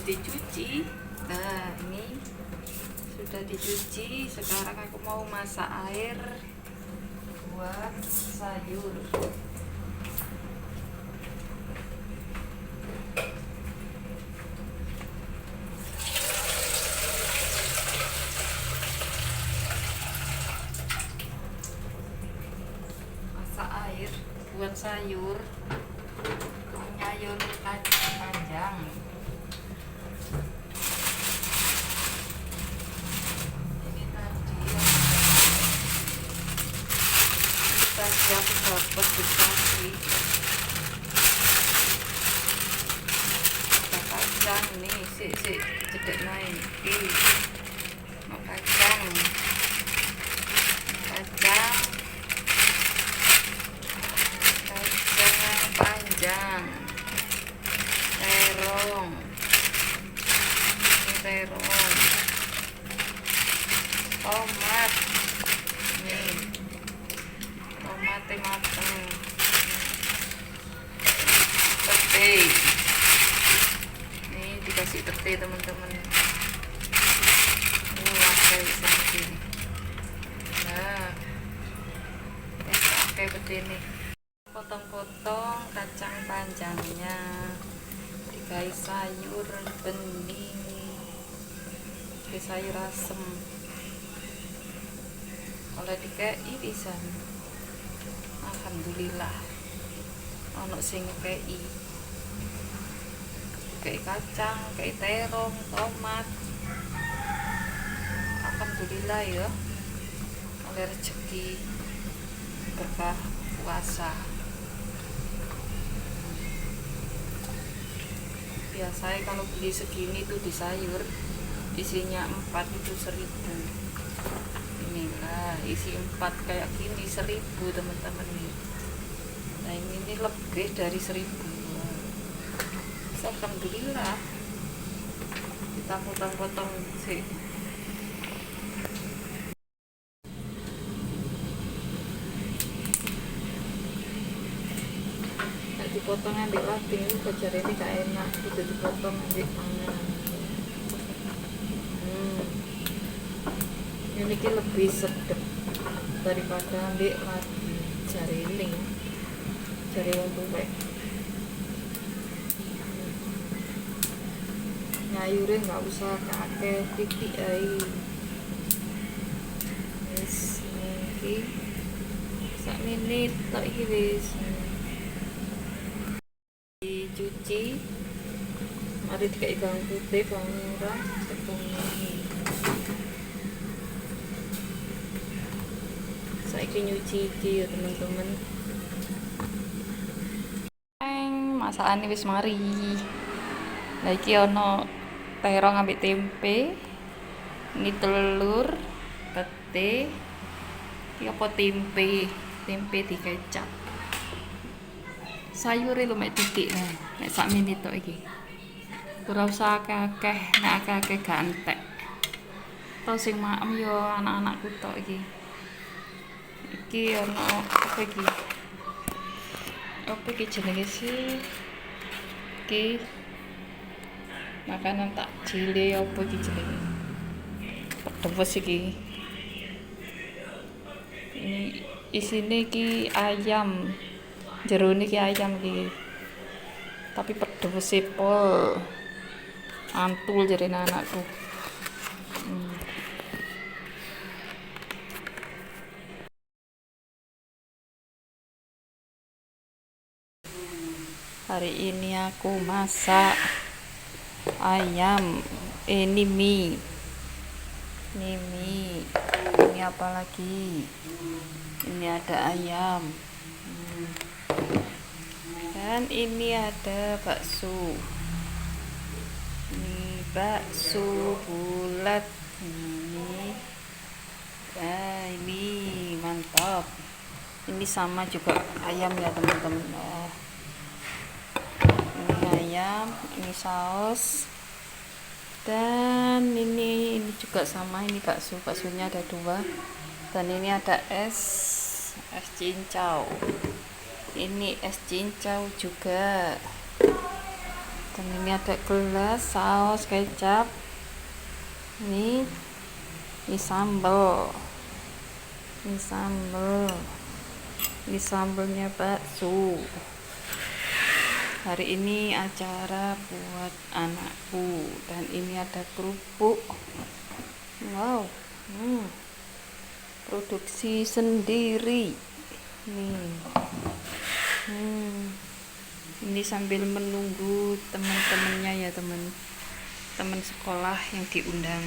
dicuci. Nah, ini sudah dicuci. Sekarang aku mau masak air buat sayur. Masak air buat sayur. Sayur kacang panjang. Ini tadi aku dapat di pagi. Ada kacang nih, cedek naik. Mau kacang panjang, terong, tomat, nih, tomatnya mateng, pete, nih dikasih pete teman-teman, kayak begini. Nah, pakai pete nih. Potong-potong kacang panjangnya, dikai sayur bening, dikai sayur asem. Kalau dikai bisa, alhamdulillah. Ono sing ngekei, kayak kacang, kayak terong, tomat. Alhamdulillah ya, oleh rezeki berkah puasa. Biasanya kalau beli segini tuh di sayur isinya 4 itu 1.000. Inilah isi 4 kayak gini 1.000 teman-teman nih. Nah ini lebih dari 1.000. Alhamdulillah. Kita potong-potong sih. Dipotong ambil laping itu kejar ini gak enak, itu dipotong ambil tangan. Ini lebih sedap daripada ambil laping jariling, jari wong tuwek. Nyayure nggak usah kakek titik ae. Wis iki sak menit tok iki wis. Dicuci, mari dikai bawang putih, bawang merah, tepung. Saiki nyuci iki ya teman-teman. Masakane wis mari. Lah iki ana terong ambek tempe. Ini telur, pete. Iki apa tempe? Tempe dikecap. Sayure lumek titik nah, nek sak menit tok iki. Ora usah akeh-akeh, nek akeh-akeh gak entek. To sing maem yo anak-anakku tok iki. Iki ono apa iki? Apa iki jenenge sih? Iki makanan takjile apa iki jenenge? Pedhes iki. Ini isine iki ayam. Jerone iki ayam iki. Tapi pedhes pol. Antul jarene anakku. Hari ini aku masak ayam. Ini mie. Ini apa lagi? Ini ada ayam. Dan ini ada bakso. Ini bakso bulat. Ini mantap. Ini sama juga ayam ya teman-teman. Ini ayam, ini saus. Dan ini juga sama, ini baksonya ada 2. Dan ini ada es cincau. Ini es cincau juga. Dan ini ada gelas, saus, kecap. Ini sambal. Ini sambalnya bakso. Hari ini acara buat anakku, dan ini ada kerupuk. Wow, produksi sendiri. Nih, ini sambil menunggu teman-temannya ya, teman sekolah yang diundang.